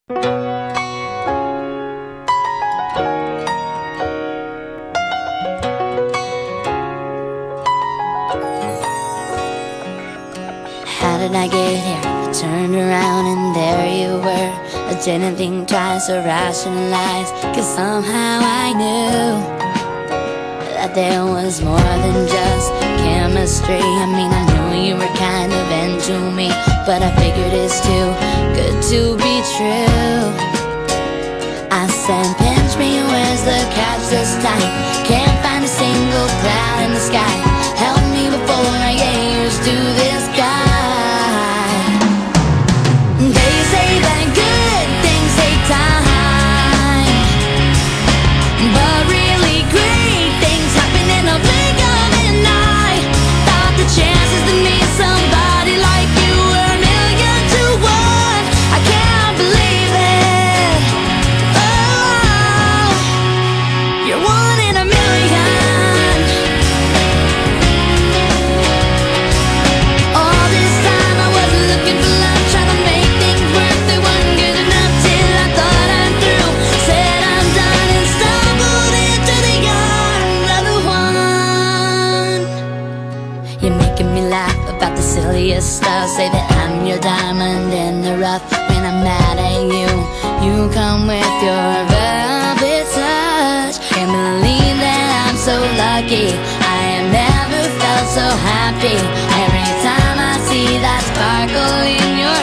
How did I get here? I turned around and there you were. I didn't think twice or rationalize, 'cause somehow I knew that there was more than just chemistry. I mean, I knew you were kind of into me, but I figured it's too good to be true. I said, pinch me, where's the catch this time? Can't find a single cloud in the sky. Help me before I get used to this guy. They say that good things take time, but really great things happen in a blink of an eye. Thought the chances to meet somebody like you were a million to one. I can't believe it. Oh, you're one in a million. All this time I wasn't looking for love, trying to make things work. They weren't good enough till I thought I'm through. Said I'm done and stumbled into the arms of the one. You're making me laugh about the silliest stuff. Say that I'm your diamond in the rough. When I'm mad at you, you come with your velvet touch. Can't believe that I'm so lucky. I have never felt so happy. Every time I see that sparkle in your